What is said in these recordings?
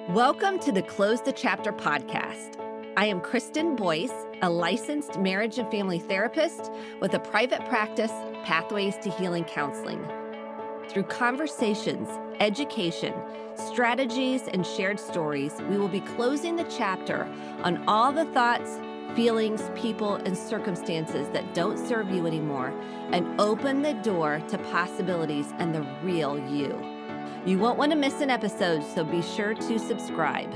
Welcome to the Close the Chapter podcast. I am Kristen Boyce, a licensed marriage and family therapist with a private practice, Pathways to Healing Counseling. Through conversations, education, strategies, and shared stories, we will be closing the chapter on all the thoughts, feelings, people, and circumstances that don't serve you anymore and open the door to possibilities and the real you. You won't want to miss an episode, so be sure to subscribe.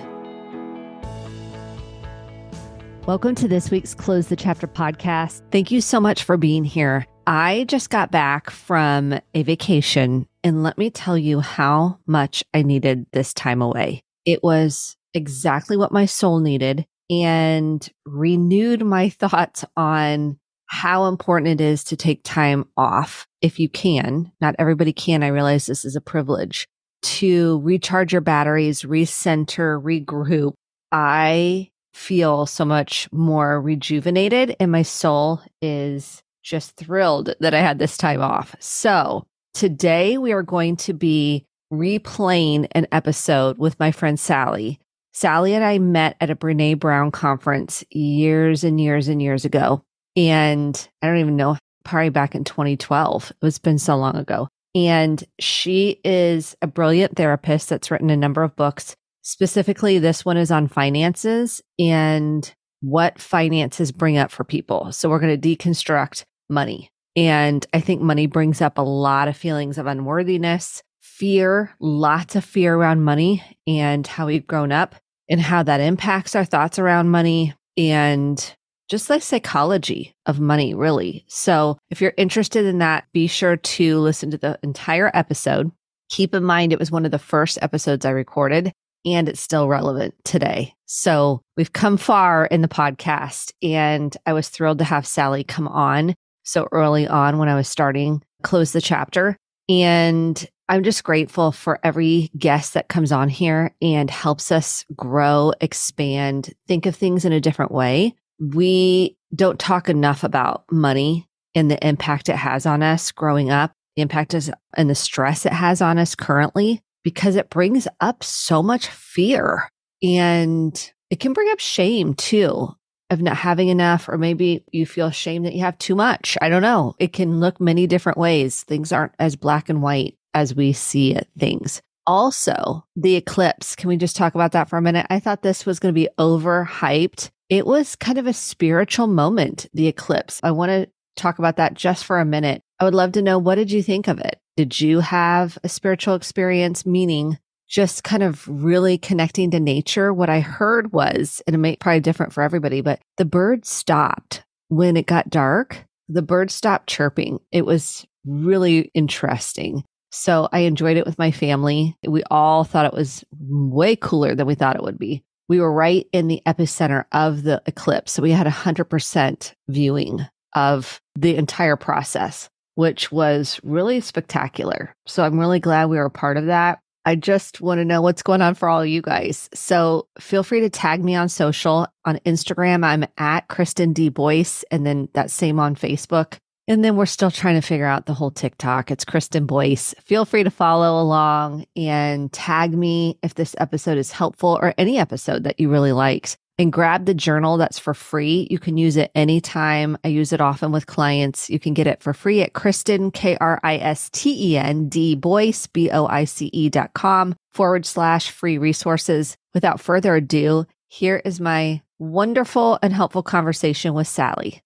Welcome to this week's Close the Chapter podcast. Thank you so much for being here. I just got back from a vacation, and let me tell you how much I needed this time away. It was exactly what my soul needed and renewed my thoughts on how important it is to take time off if you can. Not everybody can. I realize this is a privilege. To recharge your batteries, recenter, regroup. I feel so much more rejuvenated and my soul is just thrilled that I had this time off. So today we are going to be replaying an episode with my friend Sally. Sally and I met at a Brene Brown conference years and years and years ago. And I don't even know, probably back in 2012. It's been so long ago. And she is a brilliant therapist that's written a number of books. Specifically, this one is on finances and what finances bring up for people. So we're going to deconstruct money. And I think money brings up a lot of feelings of unworthiness, fear, lots of fear around money and how we've grown up and how that impacts our thoughts around money and just the psychology of money, really. So if you're interested in that, be sure to listen to the entire episode. Keep in mind, it was one of the first episodes I recorded, and it's still relevant today. So we've come far in the podcast, and I was thrilled to have Sally come on so early on when I was starting Close the Chapter. And I'm just grateful for every guest that comes on here and helps us grow, expand, think of things in a different way. We don't talk enough about money and the impact it has on us growing up, the impact and the stress it has on us currently, because it brings up so much fear and it can bring up shame too of not having enough, or maybe you feel shame that you have too much. I don't know. It can look many different ways. Things aren't as black and white as we see things. Also, the eclipse. Can we just talk about that for a minute? I thought this was going to be overhyped. It was kind of a spiritual moment, the eclipse. I want to talk about that just for a minute. I would love to know, what did you think of it? Did you have a spiritual experience, meaning just kind of really connecting to nature? What I heard was, and it may probably different for everybody, but the birds stopped when it got dark. The birds stopped chirping. It was really interesting. So I enjoyed it with my family. We all thought it was way cooler than we thought it would be. We were right in the epicenter of the eclipse. So we had 100% viewing of the entire process, which was really spectacular. So I'm really glad we were a part of that. I just want to know what's going on for all of you guys. So feel free to tag me on social. On Instagram, I'm at Kristen D. Boyce, and then that same on Facebook. And then we're still trying to figure out the whole TikTok. It's Kristen Boyce. Feel free to follow along and tag me if this episode is helpful or any episode that you really liked. And grab the journal that's for free. You can use it anytime. I use it often with clients. You can get it for free at Kristen, KRISTEN, Boyce, BOICE.com/free resources. Without further ado, here is my wonderful and helpful conversation with Sally.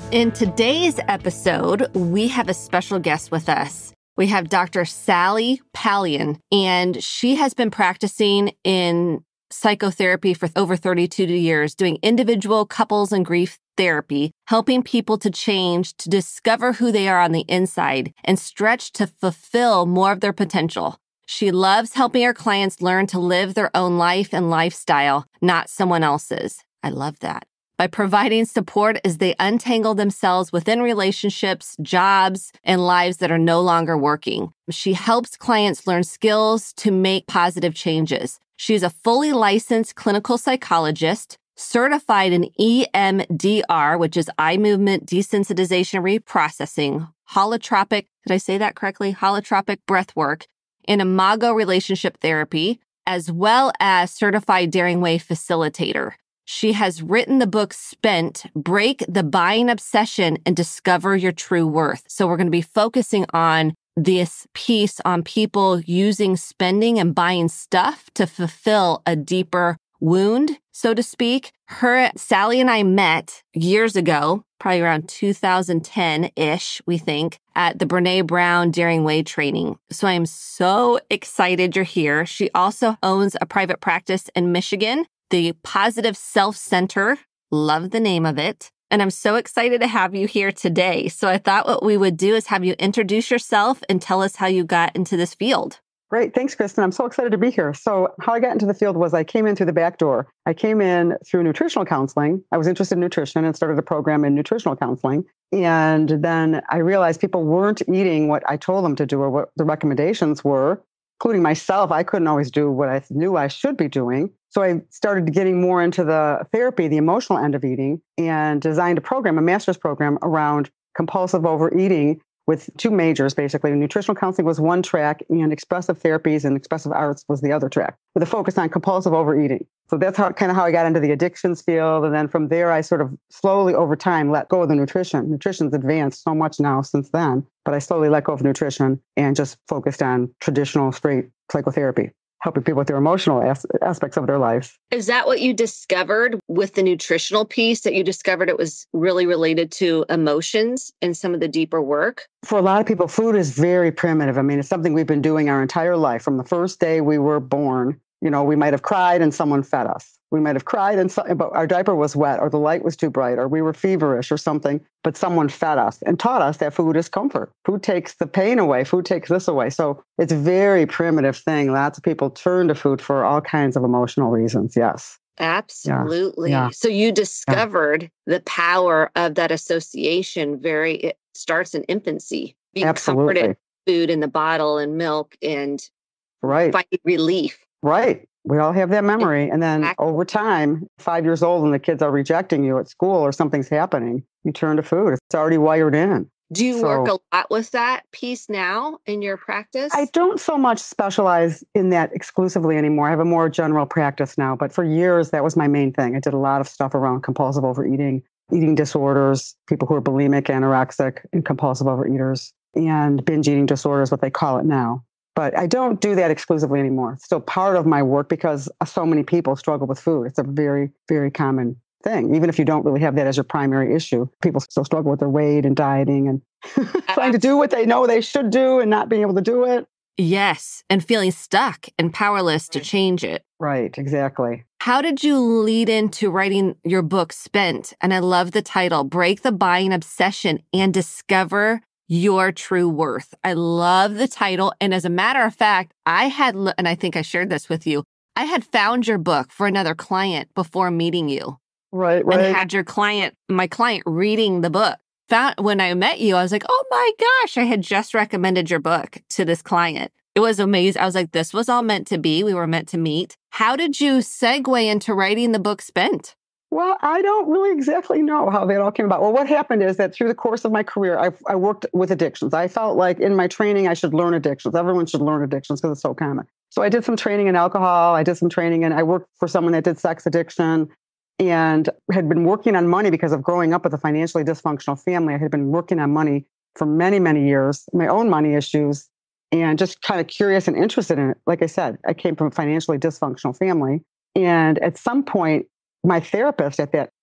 In today's episode, we have a special guest with us. We have Dr. Sally Palaian, and she has been practicing in psychotherapy for over 32 years, doing individual, couples, and grief therapy, helping people to change, to discover who they are on the inside, and stretch to fulfill more of their potential. She loves helping her clients learn to live their own life and lifestyle, not someone else's. I love that. By providing support as they untangle themselves within relationships, jobs, and lives that are no longer working. She helps clients learn skills to make positive changes. She is a fully licensed clinical psychologist, certified in EMDR, which is eye movement desensitization reprocessing, holotropic, did I say that correctly? Holotropic breath work, and imago relationship therapy, as well as certified Daring Way facilitator. She has written the book Spent, Break the Buying Obsession and Discover Your True Worth. So we're going to be focusing on this piece on people using spending and buying stuff to fulfill a deeper wound, so to speak. Sally and I met years ago, probably around 2010-ish, we think, at the Brene Brown Daring Way training. So I am so excited you're here. She also owns a private practice in Michigan, the Positive Self Center. Love the name of it. And I'm so excited to have you here today. So I thought what we would do is have you introduce yourself and tell us how you got into this field. Great. Thanks, Kristen. I'm so excited to be here. So how I got into the field was I came in through the back door. I came in through nutritional counseling. I was interested in nutrition and started a program in nutritional counseling. And then I realized people weren't eating what I told them to do or what the recommendations were, including myself. I couldn't always do what I knew I should be doing. So I started getting more into the therapy, the emotional end of eating, and designed a program, a master's program around compulsive overeating with two majors, basically. Nutritional counseling was one track, and expressive therapies and expressive arts was the other track, with a focus on compulsive overeating. So that's how I got into the addictions field. And then from there, I sort of slowly over time let go of the nutrition. Nutrition's advanced so much now since then, but I slowly let go of nutrition and just focused on traditional straight psychotherapy, helping people with their emotional aspects of their lives. Is that what you discovered with the nutritional piece, that you discovered it was really related to emotions and some of the deeper work? For a lot of people, food is very primitive. I mean, it's something we've been doing our entire life. From the first day we were born, we might have cried and someone fed us. We might have cried but our diaper was wet or the light was too bright or we were feverish or something, but someone fed us and taught us that food is comfort. Food takes the pain away. Food takes this away. So it's a very primitive thing. Lots of people turn to food for all kinds of emotional reasons. Yes. Absolutely. Yeah. So you discovered the power of that association. It starts in infancy. Being Absolutely. Comforted food in the bottle and milk and finding relief. Right. We all have that memory. And then over time, 5 years old, and the kids are rejecting you at school or something's happening, you turn to food. It's already wired in. Do you work a lot with that piece now in your practice? I don't so much specialize in that exclusively anymore. I have a more general practice now. But for years, that was my main thing. I did a lot of stuff around compulsive overeating, eating disorders, people who are bulimic, anorexic, and compulsive overeaters, and binge eating disorders, what they call it now. But I don't do that exclusively anymore. It's still part of my work because so many people struggle with food. It's a very, very common thing. Even if you don't really have that as your primary issue, people still struggle with their weight and dieting and trying to do what they know they should do and not being able to do it. Yes. And feeling stuck and powerless to change it. Right. Exactly. How did you lead into writing your book, Spent? And I love the title, Break the Buying Obsession and Discover Your True Worth. I love the title. And as a matter of fact, and I think I shared this with you, I had found your book for another client before meeting you. Right. And had my client reading the book. When I met you, I was like, oh my gosh, I had just recommended your book to this client. It was amazing. I was like, this was all meant to be. We were meant to meet. How did you segue into writing the book Spent? Well, I don't really exactly know how that all came about. Well, what happened is that through the course of my career, I worked with addictions. I felt like in my training, I should learn addictions. Everyone should learn addictions because it's so common. So I did some training in alcohol. I did some training and I worked for someone that did sex addiction and had been working on money because of growing up with a financially dysfunctional family. I had been working on money for many, many years, my own money issues, and just kind of curious and interested in it. Like I said, I came from a financially dysfunctional family. And at some point, my therapist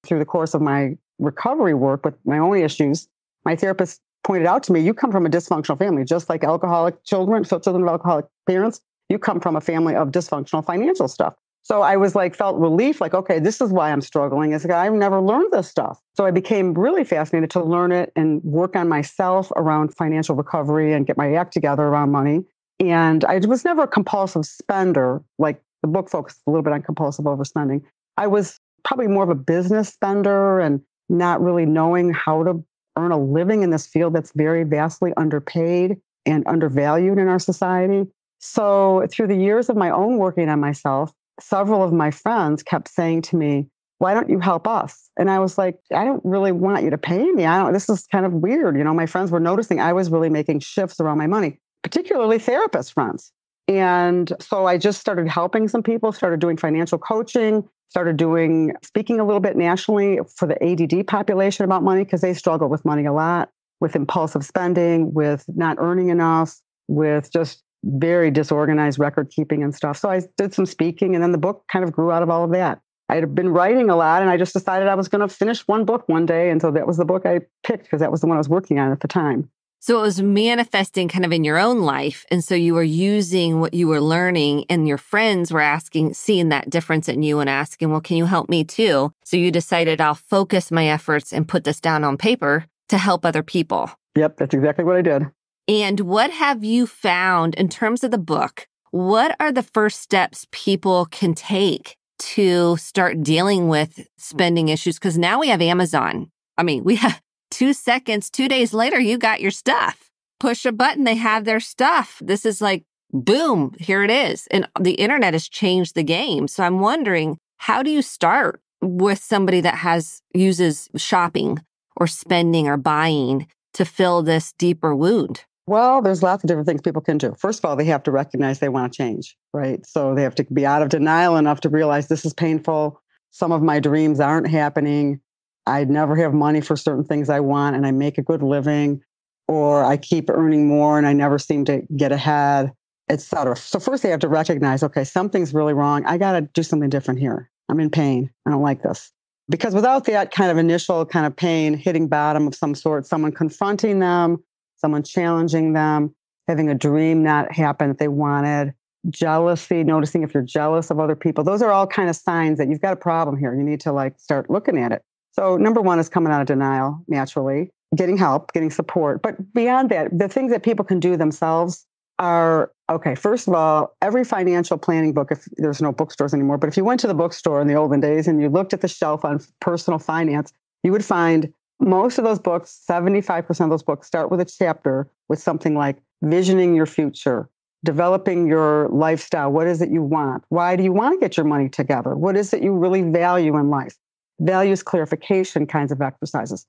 through the course of my recovery work with my own issues, my therapist pointed out to me, you come from a dysfunctional family, just like alcoholic children, so children of alcoholic parents, you come from a family of dysfunctional financial stuff. So I was felt relief, okay, this is why I'm struggling. It's I've never learned this stuff. So I became really fascinated to learn it and work on myself around financial recovery and get my act together around money. And I was never a compulsive spender. Like the book focused a little bit on compulsive overspending. I was probably more of a business spender and not really knowing how to earn a living in this field that's very vastly underpaid and undervalued in our society. So through the years of my own working on myself, several of my friends kept saying to me, why don't you help us? And I was like, I don't really want you to pay me. This is kind of weird. My friends were noticing I was really making shifts around my money, particularly therapist friends. And so I just started helping some people, started doing financial coaching, started doing speaking a little bit nationally for the ADD population about money because they struggle with money a lot, with impulsive spending, with not earning enough, with just very disorganized record keeping and stuff. So I did some speaking, and then the book kind of grew out of all of that. I had been writing a lot, and I just decided I was going to finish one book one day. And so that was the book I picked because that was the one I was working on at the time. So it was manifesting kind of in your own life. And so you were using what you were learning, and your friends were asking, seeing that difference in you and asking, well, can you help me too? So you decided I'll focus my efforts and put this down on paper to help other people. Yep, that's exactly what I did. And what have you found in terms of the book? What are the first steps people can take to start dealing with spending issues? Because now we have Amazon. I mean, we have 2 seconds, 2 days later, you got your stuff. Push a button, they have their stuff. This is like, boom, here it is. And the internet has changed the game. So I'm wondering, how do you start with somebody that uses shopping or spending or buying to fill this deeper wound? Well, there's lots of different things people can do. First of all, they have to recognize they want to change, right? So they have to be out of denial enough to realize this is painful. Some of my dreams aren't happening. I never have money for certain things I want, and I make a good living, or I keep earning more and I never seem to get ahead, et cetera. So first they have to recognize, okay, something's really wrong. I got to do something different here. I'm in pain. I don't like this. Because without that kind of initial kind of pain, hitting bottom of some sort, someone confronting them, someone challenging them, having a dream not happen that they wanted, jealousy, noticing if you're jealous of other people. Those are all kind of signs that you've got a problem here. You need to start looking at it. So number one is coming out of denial, naturally, getting help, getting support. But beyond that, the things that people can do themselves are, okay, first of all, every financial planning book, if there's no bookstores anymore, but if you went to the bookstore in the olden days and you looked at the shelf on personal finance, you would find most of those books, 75% of those books start with a chapter with something like visioning your future, developing your lifestyle. What is it you want? Why do you want to get your money together? What is it you really value in life? Values clarification kinds of exercises.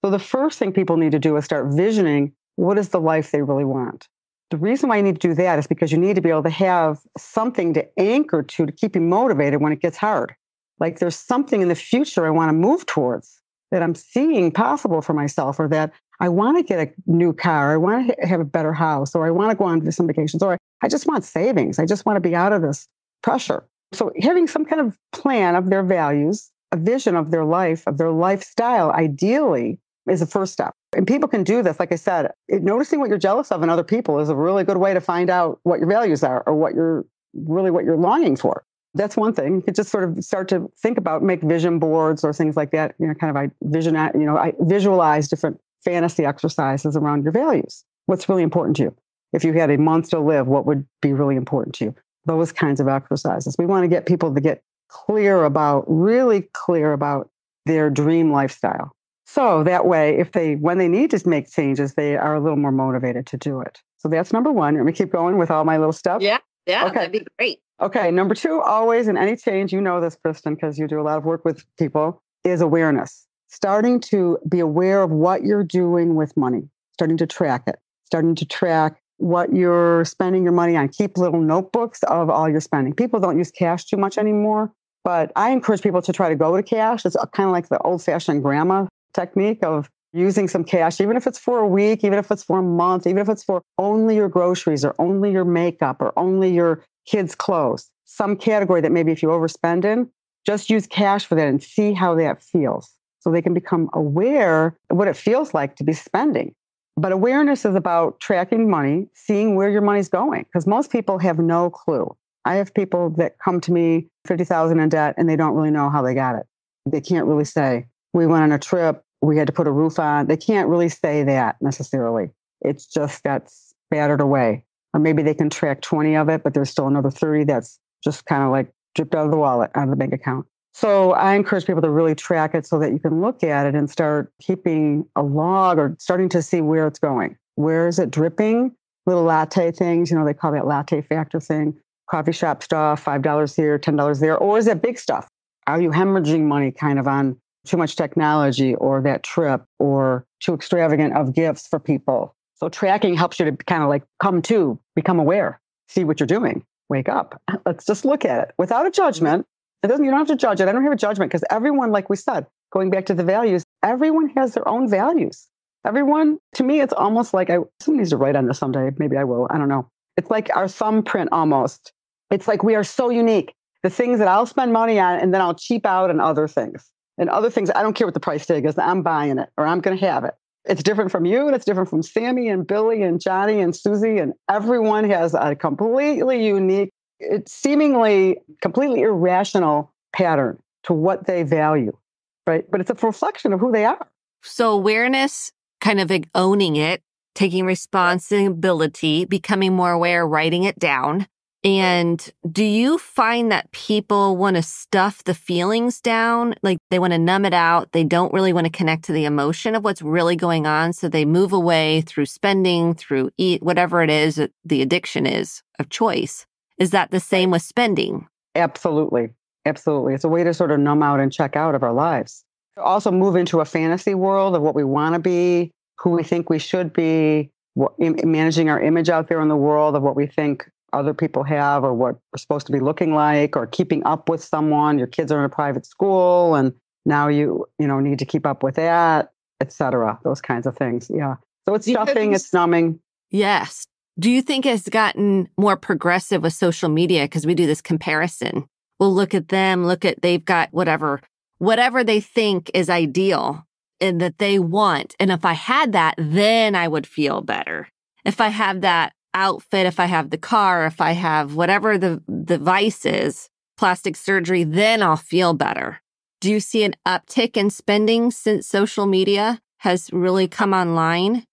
So the first thing people need to do is start visioning what is the life they really want. The reason why you need to do that is because you need to be able to have something to anchor to keep you motivated when it gets hard. Like there's something in the future I want to move towards that I'm seeing possible for myself, or that I want to get a new car, I want to have a better house, or I want to go on some vacations, or I just want savings. I just want to be out of this pressure. So having some kind of plan of their values, a vision of their life, of their lifestyle, ideally, is the first step. And people can do this. Like I said, noticing what you're jealous of in other people is a really good way to find out what your values are, or what you're longing for. That's one thing. You could just sort of start to think about, make vision boards or things like that. I visualize different fantasy exercises around your values. What's really important to you? If you had a month to live, what would be really important to you? Those kinds of exercises. We want to get people to get really clear about their dream lifestyle. So that way, when they need to make changes, they are a little more motivated to do it. So that's number one. Let me keep going with all my little stuff. Yeah, okay. That'd be great. Okay, number two, always in any change, you know this, Kristen, because you do a lot of work with people, is awareness. Starting to be aware of what you're doing with money, starting to track it, starting to track what you're spending your money on. Keep little notebooks of all your spending. People don't use cash too much anymore, but I encourage people to try to go to cash. It's kind of like the old-fashioned grandma technique of using some cash, even if it's for a week, even if it's for a month, even if it's for only your groceries or only your makeup or only your kids' clothes, some category that maybe if you overspend in, just use cash for that and see how that feels. So they can become aware of what it feels like to be spending. But awareness is about tracking money, seeing where your money's going, because most people have no clue. I have people that come to me, $50,000 in debt, and they don't really know how they got it. They can't really say, we went on a trip, we had to put a roof on. They can't really say that necessarily. It's just that's battered away. Or maybe they can track 20 of it, but there's still another 30 that's just kind of like dripped out of the wallet, out of the bank account. So I encourage people to really track it so that you can look at it and start keeping a log or starting to see where it's going. Where is it dripping? Little latte things, they call that latte factor thing. Coffee shop stuff, $5 here, $10 there. Or is it big stuff? Are you hemorrhaging money kind of on too much technology or that trip or too extravagant of gifts for people? So tracking helps you to kind of become aware. see what you're doing. Wake up. Let's just look at it without a judgment. You don't have to judge it. I don't have a judgment because everyone, like we said, going back to the values, everyone has their own values. Everyone, to me, it's almost like someone needs to write on this someday. Maybe I will. I don't know. It's like our thumbprint almost. It's like we are so unique. The things that I'll spend money on and then I'll cheap out on other things. And other things, I don't care what the price tag is. I'm buying it or I'm going to have it. It's different from you and it's different from Sammy and Billy and Johnny and Susie. And everyone has a completely unique, it's seemingly completely irrational pattern to what they value, right? But it's a reflection of who they are. So awareness, kind of owning it, taking responsibility, becoming more aware, writing it down. And do you find that people want to stuff the feelings down? Like they want to numb it out. They don't really want to connect to the emotion of what's really going on. So they move away through spending, through eat, whatever it is that the addiction is of choice. Is that the same with spending? Absolutely. Absolutely. It's a way to sort of numb out and check out of our lives. Also move into a fantasy world of what we want to be, who we think we should be, managing our image out there in the world of what we think other people have or what we're supposed to be looking like, or keeping up with someone. Your kids are in a private school and now you need to keep up with that, et cetera. Those kinds of things. Yeah. So it's stuffing, it's numbing. Yes. Do you think it's gotten more progressive with social media? Because we do this comparison. We'll look at them, they've got whatever they think is ideal and that they want. And if I had that, then I would feel better. If I have that outfit, if I have the car, if I have whatever the vice is, plastic surgery, then I'll feel better. Do you see an uptick in spending since social media has really come online?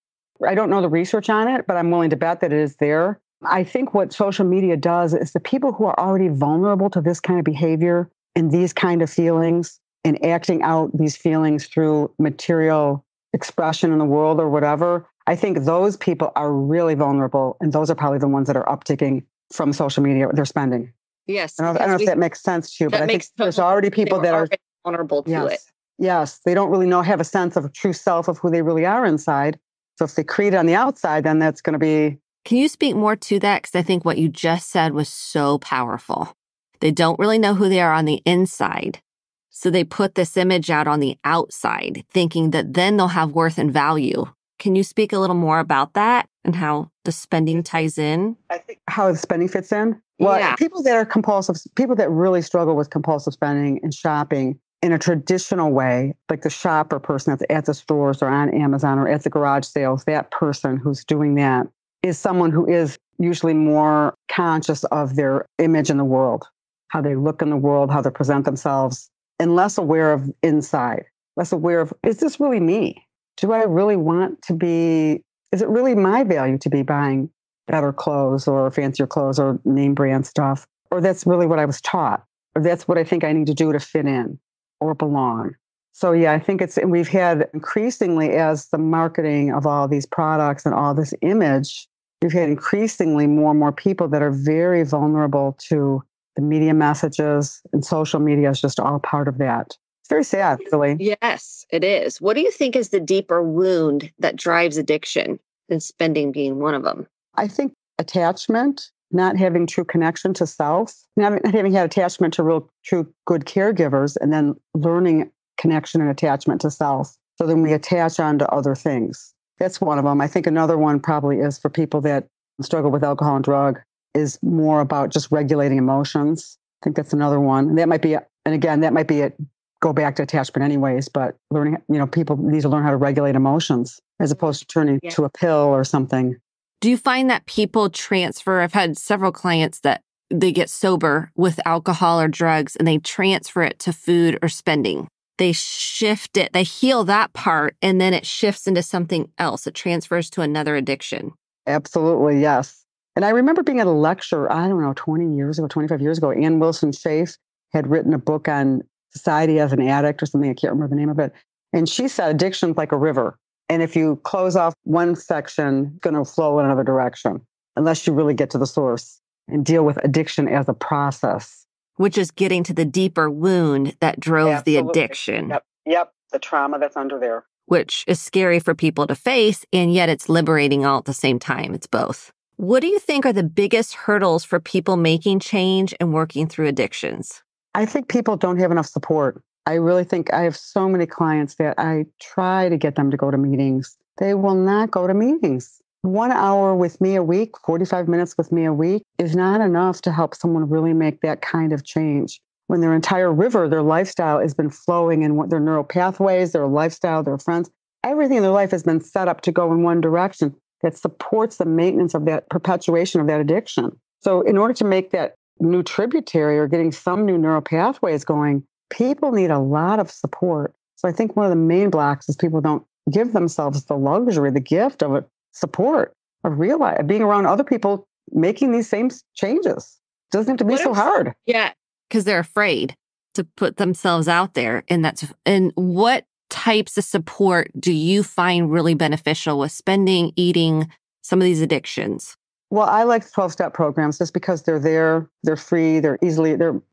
I don't know the research on it, but I'm willing to bet that it is there. I think what social media does is the people who are already vulnerable to this kind of behavior and these kind of feelings and acting out these feelings through material expression in the world or whatever, I think those people are really vulnerable. And those are probably the ones that are upticking from social media, their spending. Yes. I don't know if that makes sense to you, but I think there's already people that are vulnerable to it. Yes. They don't really have a sense of a true self of who they really are inside. So if they create it on the outside, then that's going to be... Can you speak more to that? Because I think what you just said was so powerful. They don't really know who they are on the inside. So they put this image out on the outside, thinking that then they'll have worth and value. Can you speak a little more about that and how the spending ties in? I think how the spending fits in? Well, yeah. People that are compulsive, people that really struggle with compulsive spending and shopping in a traditional way, like the shopper person that's at the stores or on Amazon or at the garage sales, that person who's doing that is someone who is usually more conscious of their image in the world, how they look in the world, how they present themselves, and less aware of inside, less aware of, is this really me? Do I really want to be, is it really my value to be buying better clothes or fancier clothes or name brand stuff? Or that's really what I was taught, or that's what I think I need to do to fit in or belong. So yeah, I think we've had increasingly, as the marketing of all these products and all this image, we've had increasingly more and more people that are very vulnerable to the media messages, and social media is just all part of that. It's very sad, really. Yes, it is. What do you think is the deeper wound that drives addiction, and spending being one of them? I think attachment, not having true connection to self, not having had attachment to true good caregivers, and then learning connection and attachment to self. So then we attach onto other things. That's one of them. I think another one probably is for people that struggle with alcohol and drug is more about just regulating emotions. I think that's another one. And that might be, and again, that might be it. Go back to attachment anyways, but learning, people need to learn how to regulate emotions as opposed to turning to a pill or something. Do you find that people transfer? I've had several clients that they get sober with alcohol or drugs and they transfer it to food or spending. They shift it, they heal that part, and then it shifts into something else. It transfers to another addiction. Absolutely, yes. And I remember being at a lecture, 25 years ago, Ann Wilson Chase had written a book on society as an addict or something. I can't remember the name of it. And she said addiction's like a river. And if you close off one section, it's going to flow in another direction, unless you really get to the source and deal with addiction as a process. Which is getting to the deeper wound that drove the addiction. Yep. The trauma that's under there. Which is scary for people to face, and yet it's liberating all at the same time. It's both. What do you think are the biggest hurdles for people making change and working through addictions? I think people don't have enough support. I really think I have so many clients that I try to get them to go to meetings. They will not go to meetings. 1 hour with me a week, 45 minutes with me a week is not enough to help someone really make that kind of change. When their entire river, their lifestyle has been flowing and their neural pathways, their lifestyle, their friends, everything in their life has been set up to go in one direction that supports the maintenance of that perpetuation of that addiction. So in order to make that new tributary or getting some new neural pathways going, people need a lot of support. So I think one of the main blocks is people don't give themselves the luxury, the gift of it, support, of being around other people making these same changes. It doesn't have to be so hard. Yeah, because they're afraid to put themselves out there. And what types of support do you find really beneficial with spending, eating, some of these addictions? Well, I like 12-step programs just because they're there, they're free, they're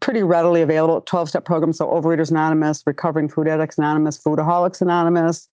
pretty readily available. 12-step programs, so Overeaters Anonymous, Recovering Food Addicts Anonymous, Foodaholics Anonymous,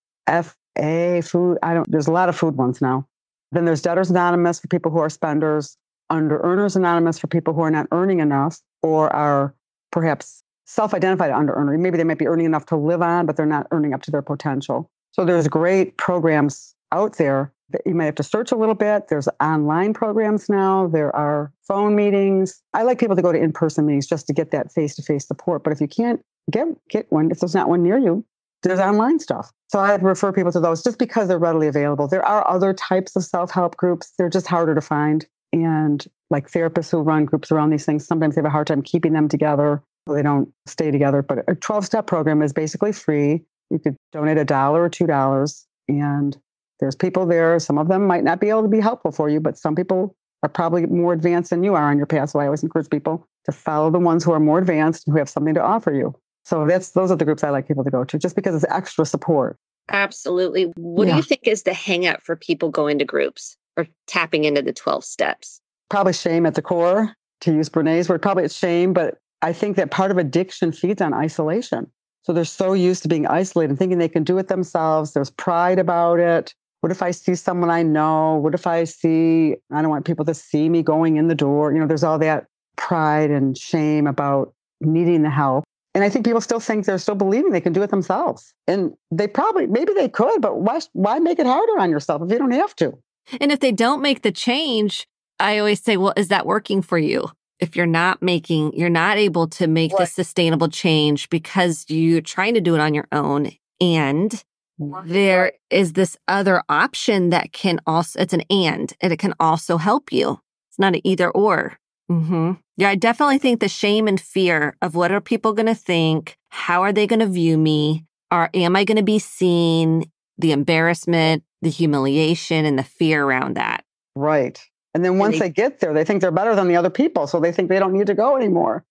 there's a lot of food ones now. Then there's Debtors Anonymous for people who are spenders, Under Earners Anonymous for people who are not earning enough or are perhaps self-identified under earner. Maybe they might be earning enough to live on, but they're not earning up to their potential. So there's great programs out there that you might have to search a little bit. There's online programs now. There are phone meetings. I like people to go to in-person meetings just to get that face-to-face support. But if you can't get one, if there's not one near you, there's online stuff. So I refer people to those just because they're readily available. There are other types of self-help groups. They're just harder to find. And like therapists who run groups around these things, sometimes they have a hard time keeping them together. They don't stay together. But a 12-step program is basically free. You could donate $1 or $2. And there's people there. Some of them might not be able to be helpful for you, but some people are probably more advanced than you are on your path. So I always encourage people to follow the ones who are more advanced and who have something to offer you. So those are the groups I like people to go to, just because it's extra support. Absolutely. What do you think is the hang up for people going to groups or tapping into the 12 steps? Probably shame at the core, to use Brené's word. Probably it's shame, but I think that part of addiction feeds on isolation. So they're so used to being isolated and thinking they can do it themselves. There's pride about it. What if I see someone I know? What if I don't want people to see me going in the door? There's all that pride and shame about needing the help. And I think people still think they're still believing they can do it themselves. And maybe they could, but why make it harder on yourself if you don't have to? And if they don't make the change, I always say, well, is that working for you? If you're not able to make this sustainable change because you're trying to do it on your own. And there is this other option that can also, it's an and it can also help you. It's not an either or. Mm-hmm. Yeah, I definitely think the shame and fear of what are people going to think? How are they going to view me? Am I going to be seen? The embarrassment, the humiliation, and the fear around that. Right. And then once they get there, they think they're better than the other people. So they think they don't need to go anymore.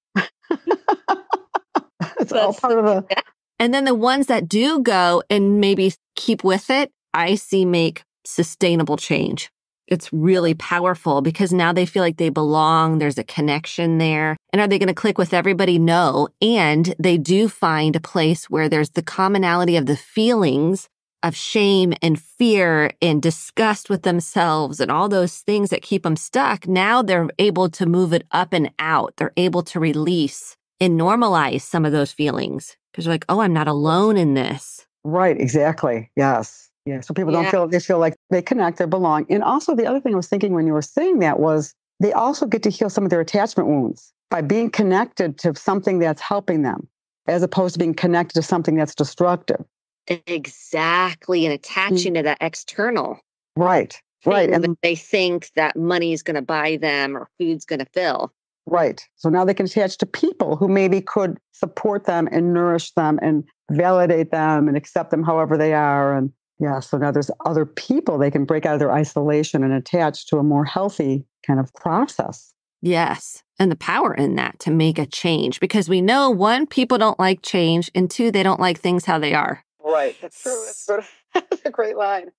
It's all part of the... And then the ones that do go and maybe keep with it, I see make sustainable change. It's really powerful because now they feel like they belong. There's a connection there. And are they going to click with everybody? No. And they do find a place where there's the commonality of the feelings of shame and fear and disgust with themselves and all those things that keep them stuck. Now they're able to move it up and out. They're able to release and normalize some of those feelings because you're like, oh, I'm not alone in this. Right. Exactly. Yes. Yeah. So people they feel like they connect, they belong. And also the other thing I was thinking when you were saying that was they also get to heal some of their attachment wounds by being connected to something that's helping them as opposed to being connected to something that's destructive. Exactly. And attaching to that external. Right. Right. And they think that money is going to buy them or food's going to fill. Right. So now they can attach to people who maybe could support them and nourish them and validate them and accept them however they are. And so now there's other people they can break out of their isolation and attach to a more healthy kind of process. Yes. And the power in that to make a change because we know 1, people don't like change and 2, they don't like things how they are. Right. That's true. That's a great line.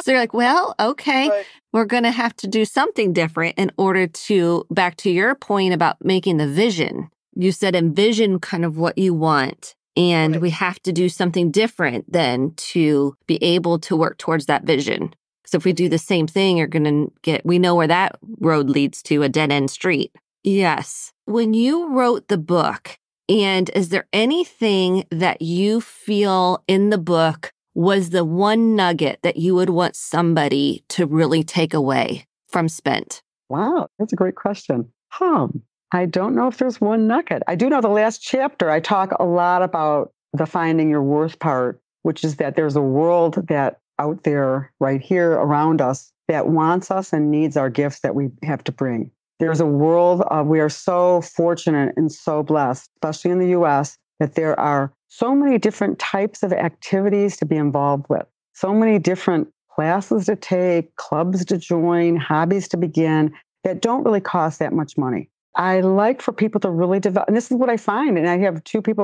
So you're like, well, okay, We're going to have to do something different in order to, back to your point about making the vision. You said envision kind of what you want. And we have to do something different then to be able to work towards that vision. So if we do the same thing, you're going to we know where that road leads to, a dead end street. Yes. When you wrote the book, and is there anything that you feel in the book was the one nugget that you would want somebody to really take away from Spent? Wow, that's a great question. I don't know if there's one nugget. I do know the last chapter, I talk a lot about the finding your worth part, which is that there's a world that out there right here around us that wants us and needs our gifts that we have to bring. There's a world we are so fortunate and so blessed, especially in the US, that there are so many different types of activities to be involved with, so many different classes to take, clubs to join, hobbies to begin that don't really cost that much money. I like for people to really develop, and this is what I find, and I have two clients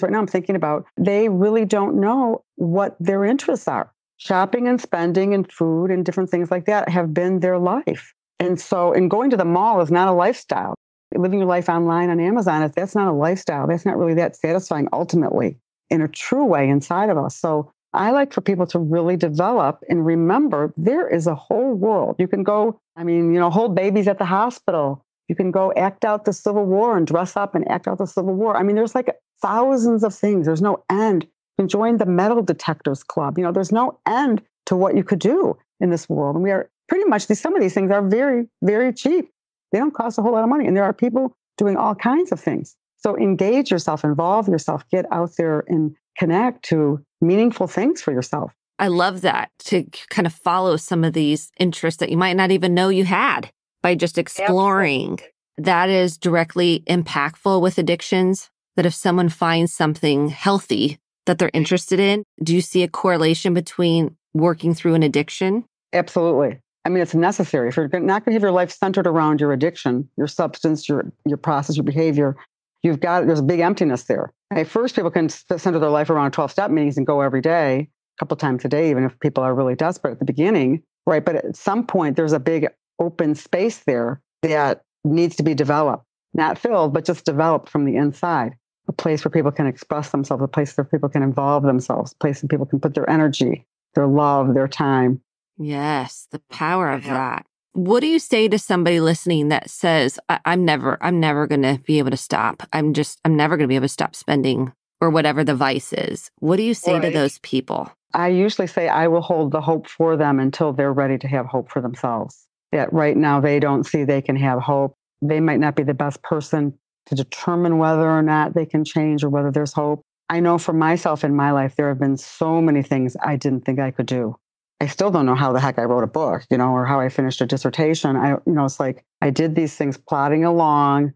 right now I'm thinking about, they really don't know what their interests are. Shopping and spending and food and different things like that have been their life. And so, and going to the mall is not a lifestyle. Living your life online on Amazon, that's not a lifestyle. That's not really that satisfying ultimately in a true way inside of us. So I like for people to really develop and remember there is a whole world. You can go, hold babies at the hospital. You can go act out the Civil War and dress up and act out the Civil War. There's like thousands of things. There's no end. You can join the metal detectors club. There's no end to what you could do in this world. And we are pretty much, some of these things are very, very cheap. They don't cost a whole lot of money. And there are people doing all kinds of things. So engage yourself, involve yourself, get out there and connect to meaningful things for yourself. I love that, to kind of follow some of these interests that you might not even know you had by just exploring. Absolutely. That is directly impactful with addictions, that if someone finds something healthy that they're interested in, do you see a correlation between working through an addiction? Absolutely. It's necessary. If you're not going to have your life centered around your addiction, your substance, your process, your behavior, there's a big emptiness there. At first, people can center their life around 12-step meetings and go every day, a couple times a day, even if people are really desperate at the beginning, right? But at some point, there's a big open space there that needs to be developed, not filled, but just developed from the inside. A place where people can express themselves, a place where people can involve themselves, a place where people can put their energy, their love, their time. Yes, the power of that. What do you say to somebody listening that says, I'm never going to be able to stop. I'm never going to be able to stop spending, or whatever the vice is. What do you say to those people? I usually say I will hold the hope for them until they're ready to have hope for themselves. That right now they don't see they can have hope. They might not be the best person to determine whether or not they can change or whether there's hope. I know for myself in my life, there have been so many things I didn't think I could do. I still don't know how the heck I wrote a book, or how I finished a dissertation. It's like I did these things plodding along,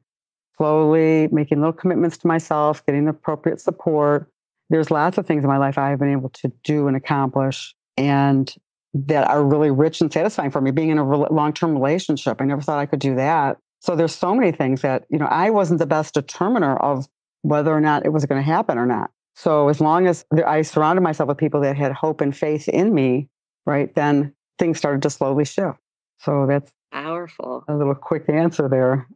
slowly making little commitments to myself, getting the appropriate support. There's lots of things in my life I've been able to do and accomplish, and that are really rich and satisfying for me. Being in a long-term relationship, I never thought I could do that. So there's so many things that, I wasn't the best determiner of whether or not it was going to happen or not. So as long as I surrounded myself with people that had hope and faith in me, right, then things started to slowly shift. So that's powerful. A little quick answer there.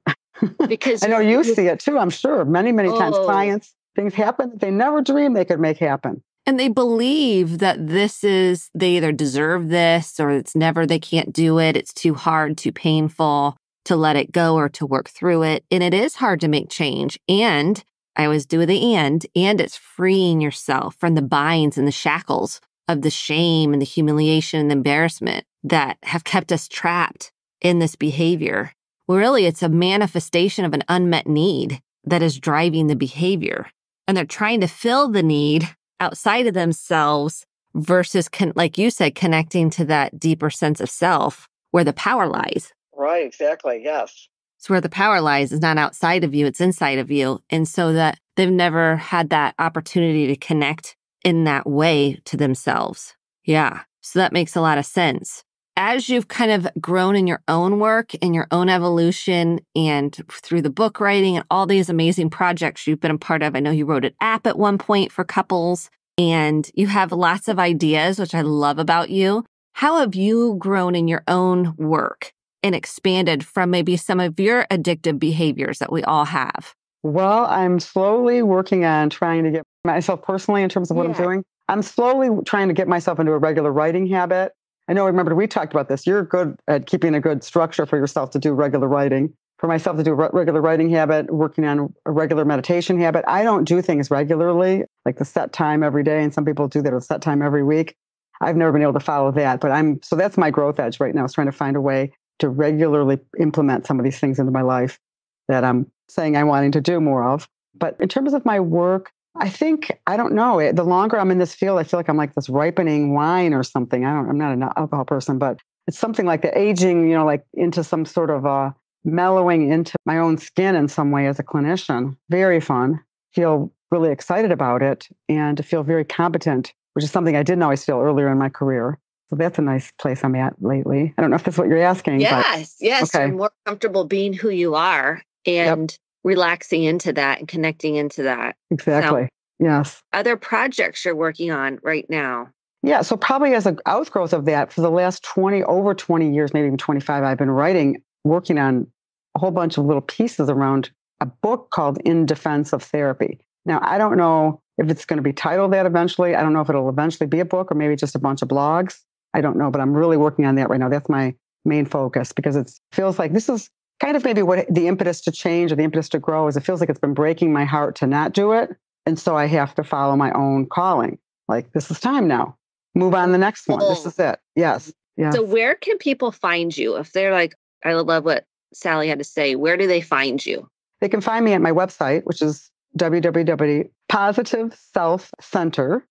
Because I know you see it too, I'm sure. Many, many times clients, things happen that they never dreamed they could make happen. And they believe that they either deserve this or they can't do it. It's too hard, too painful to let it go or to work through it. And it is hard to make change. And I always do and it's freeing yourself from the binds and the shackles of the shame and the humiliation and the embarrassment that have kept us trapped in this behavior. Well, really, it's a manifestation of an unmet need that is driving the behavior. And they're trying to fill the need outside of themselves versus, like you said, connecting to that deeper sense of self where the power lies. Right, exactly, yes. So where the power lies is not outside of you, it's inside of you. And so that they've never had that opportunity to connect in that way to themselves. Yeah. So that makes a lot of sense. As you've kind of grown in your own work and your own evolution and through the book writing and all these amazing projects you've been a part of, I know you wrote an app at one point for couples and you have lots of ideas, which I love about you. How have you grown in your own work and expanded from maybe some of your addictive behaviors that we all have? Well, I'm slowly working on trying to get myself personally in terms of what I'm doing. I'm slowly trying to get myself into a regular writing habit. I know, remember, we talked about this. You're good at keeping a good structure for yourself to do regular writing. For myself to do a regular writing habit, working on a regular meditation habit. I don't do things regularly, like the set time every day. And some people do that at a set time every week. I've never been able to follow that, so that's my growth edge right now, is trying to find a way to regularly implement some of these things into my life that I'm saying I'm wanting to do more of. But in terms of my work, I don't know. The longer I'm in this field, I feel like I'm like this ripening wine or something. I'm not an alcohol person, but it's something like the aging, like into some sort of mellowing into my own skin in some way as a clinician. Very fun. Feel really excited about it and feel very competent, which is something I didn't always feel earlier in my career. So that's a nice place I'm at lately. I don't know if that's what you're asking. Yes. Okay. You're more comfortable being who you are and relaxing into that and connecting into that. Exactly. So, yes. Other projects you're working on right now? Yeah. So probably as an outgrowth of that, for the last over 20 years, maybe even 25, I've been working on a whole bunch of little pieces around a book called In Defense of Therapy. Now, I don't know if it's going to be titled that eventually. I don't know if it'll eventually be a book or maybe just a bunch of blogs. I don't know, but I'm really working on that right now. That's my main focus, because it feels like this is kind of maybe what the impetus to change or the impetus to grow is. It feels like it's been breaking my heart to not do it. And so I have to follow my own calling. Like, this is time now. Move on to the next one. This is it. Yes. So where can people find you? If they're like, I love what Sally had to say, where do they find you? They can find me at my website, which is www.positiveselfcenter,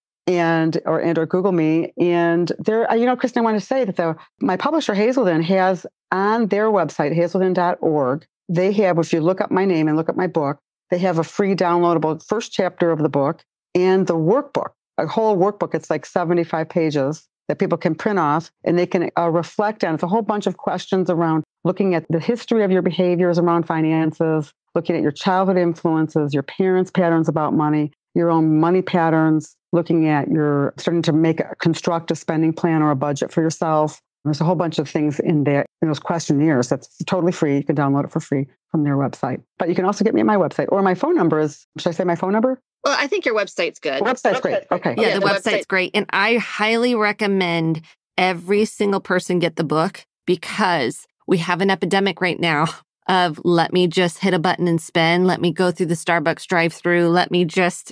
or Google me. And there, Kristen, I want to say that my publisher Hazelden has on their website, hazelden.org, they have, if you look up my name and look up my book, they have a free downloadable first chapter of the book and the workbook, a whole workbook. It's like 75 pages that people can print off and they can reflect on. It's a whole bunch of questions around looking at the history of your behaviors around finances, looking at your childhood influences, your parents' patterns about money, your own money patterns, looking at starting to construct a spending plan or a budget for yourself. There's a whole bunch of things in there, in those questionnaires. That's totally free. You can download it for free from their website. But you can also get me at my website, or my phone number is, should I say my phone number? Well, I think your website's good. The website's great. Okay. Yeah, the website's great. And I highly recommend every single person get the book, because we have an epidemic right now of let me just hit a button and spend. Let me go through the Starbucks drive-through.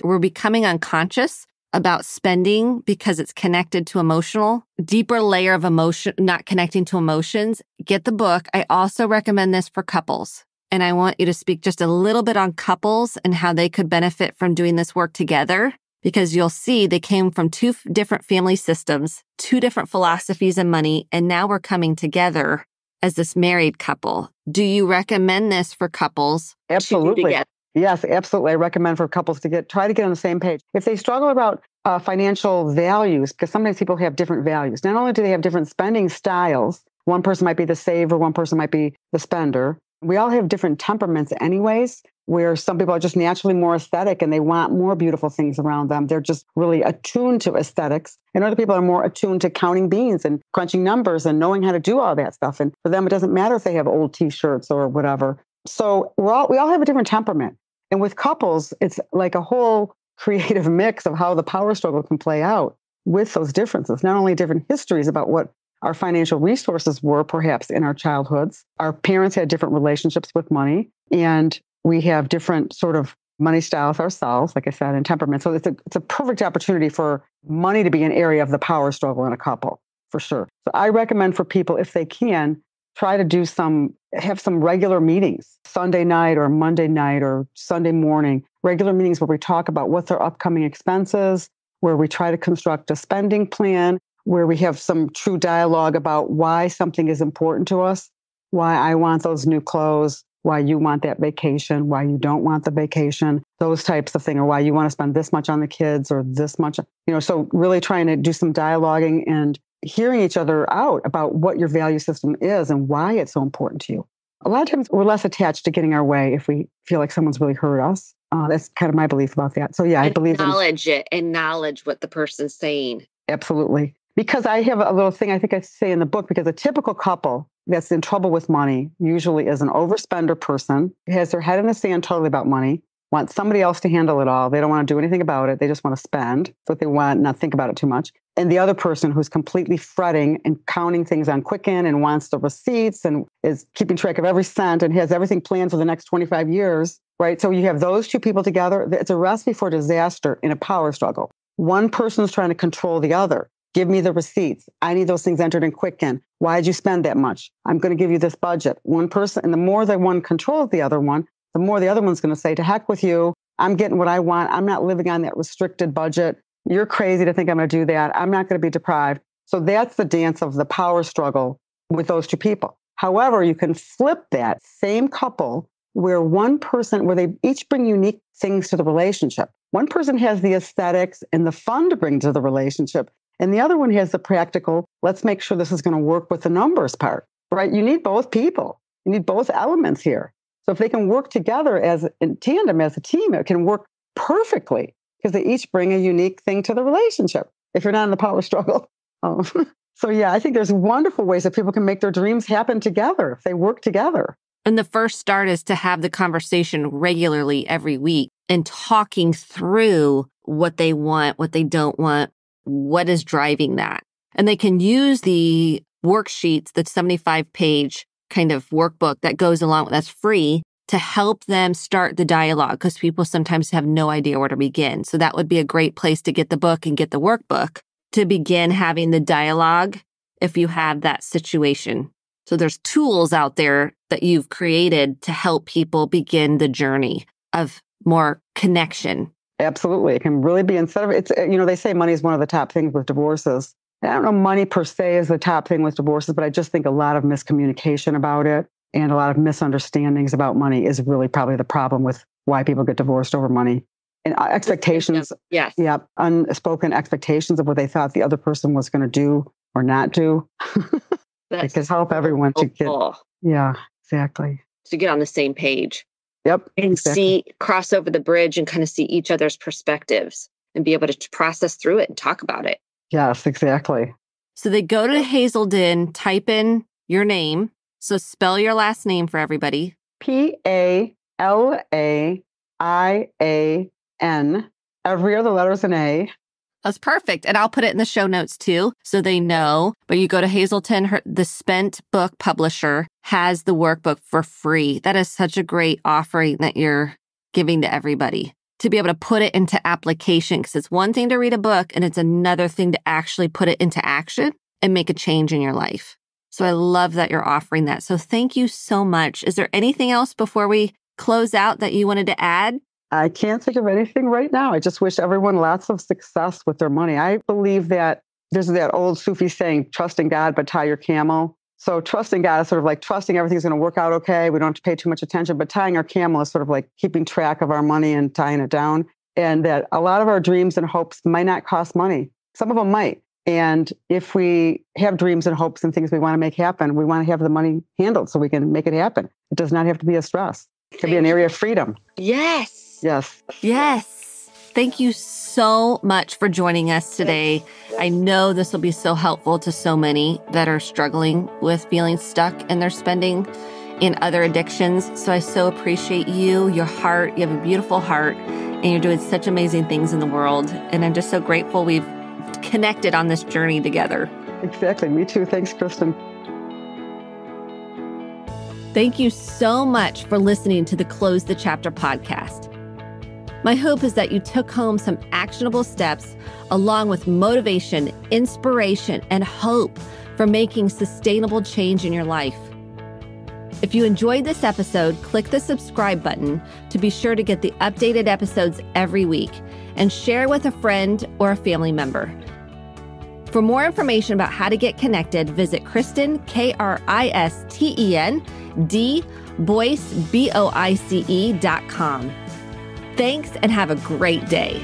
We're becoming unconscious about spending because it's connected to deeper layer of emotion, not connecting to emotions. Get the book. I also recommend this for couples. And I want you to speak just a little bit on couples and how they could benefit from doing this work together, because you'll see they came from two different family systems, two different philosophies of money, and now we're coming together as this married couple. Do you recommend this for couples? Absolutely. Yes, absolutely. I recommend for couples to try to get on the same page. If they struggle about financial values, because sometimes people have different values. Not only do they have different spending styles, one person might be the saver, one person might be the spender. We all have different temperaments anyways, where some people are just naturally more aesthetic and they want more beautiful things around them. They're just really attuned to aesthetics. And other people are more attuned to counting beans and crunching numbers and knowing how to do all that stuff. And for them, it doesn't matter if they have old T-shirts or whatever. So we all have a different temperament. And with couples, it's like a whole creative mix of how the power struggle can play out with those differences. Not only different histories about what our financial resources were perhaps in our childhoods. Our parents had different relationships with money, and we have different sort of money styles ourselves, like I said, and temperament. So it's a perfect opportunity for money to be an area of the power struggle in a couple, for sure. So I recommend for people, if they can, try to have some regular meetings, Sunday night or Monday night or Sunday morning, regular meetings where we talk about what's our upcoming expenses, where we try to construct a spending plan, where we have some true dialogue about why something is important to us, why I want those new clothes, why you want that vacation, why you don't want the vacation, those types of things, or why you want to spend this much on the kids or this much, so really trying to do some dialoguing and hearing each other out about what your value system is and why it's so important to you. A lot of times we're less attached to getting our way if we feel like someone's really hurt us. That's kind of my belief about that. So yeah, I believe acknowledge what the person's saying. Absolutely. Because I have a little thing I think I say in the book, because a typical couple that's in trouble with money usually is an overspender person who has their head in the sand totally about money. want somebody else to handle it all. They don't want to do anything about it. They just want to spend. That's what they want, not think about it too much. And the other person who's completely fretting and counting things on Quicken and wants the receipts and is keeping track of every cent and has everything planned for the next 25 years, right? So you have those two people together. It's a recipe for disaster in a power struggle. One person's trying to control the other. Give me the receipts. I need those things entered in Quicken. Why did you spend that much? I'm going to give you this budget. One person, and the more that one controls the other one, the more the other one's going to say, to heck with you. I'm getting what I want. I'm not living on that restricted budget. You're crazy to think I'm going to do that. I'm not going to be deprived. So that's the dance of the power struggle with those two people. However, you can flip that same couple where one person, where they each bring unique things to the relationship. One person has the aesthetics and the fun to bring to the relationship. And the other one has the practical, let's make sure this is going to work with the numbers part, right? You need both people. You need both elements here. So if they can work together as in tandem, as a team, it can work perfectly because they each bring a unique thing to the relationship if you're not in the power struggle. So yeah, I think there's wonderful ways that people can make their dreams happen together if they work together. And the first start is to have the conversation regularly every week and talking through what they want, what they don't want, what is driving that. And they can use the worksheets, the 75-page kind of workbook that goes along, that's free, to help them start the dialogue because people sometimes have no idea where to begin. So that would be a great place to get the book and get the workbook to begin having the dialogue if you have that situation. So there's tools out there that you've created to help people begin the journey of more connection. Absolutely. It can really be, instead of, it's, they say money is one of the top things with divorces. I don't know money per se is the top thing with divorces, but I just think a lot of miscommunication about it and a lot of misunderstandings about money is really probably the problem with why people get divorced over money. And expectations, yes. Yeah, unspoken expectations of what they thought the other person was going to do or not do. It could help everyone to get, yeah, exactly. To get on the same page. Yep. And exactly. Cross over the bridge and kind of see each other's perspectives and be able to process through it and talk about it. Yes, exactly. So they go to Hazelden, type in your name. So spell your last name for everybody. Palaian. Every other letter is an A. That's perfect. And I'll put it in the show notes too, so they know. But you go to Hazelden, the Spent book publisher has the workbook for free. That is such a great offering that you're giving to everybody to be able to put it into application. Because it's one thing to read a book and it's another thing to actually put it into action and make a change in your life. So I love that you're offering that. So thank you so much. Is there anything else before we close out that you wanted to add? I can't think of anything right now. I just wish everyone lots of success with their money. I believe that there's that old Sufi saying, trust in God, but tie your camel. So trusting God is sort of like trusting everything's going to work out okay. We don't have to pay too much attention, but tying our camel is sort of like keeping track of our money and tying it down. And that a lot of our dreams and hopes might not cost money. Some of them might. And if we have dreams and hopes and things we want to make happen, we want to have the money handled so we can make it happen. It does not have to be a stress. It can be an area of freedom. Yes. Yes. Yes. Thank you so much for joining us today. I know this will be so helpful to so many that are struggling with feeling stuck in their spending in other addictions. So I so appreciate you, your heart. You have a beautiful heart and you're doing such amazing things in the world. And I'm just so grateful we've connected on this journey together. Exactly. Me too. Thanks, Kristen. Thank you so much for listening to the Close the Chapter podcast. My hope is that you took home some actionable steps along with motivation, inspiration, and hope for making sustainable change in your life. If you enjoyed this episode, click the subscribe button to be sure to get the updated episodes every week and share with a friend or a family member. For more information about how to get connected, visit Kristen, KRISTEN, Boyce, BOICE.com. Thanks and have a great day.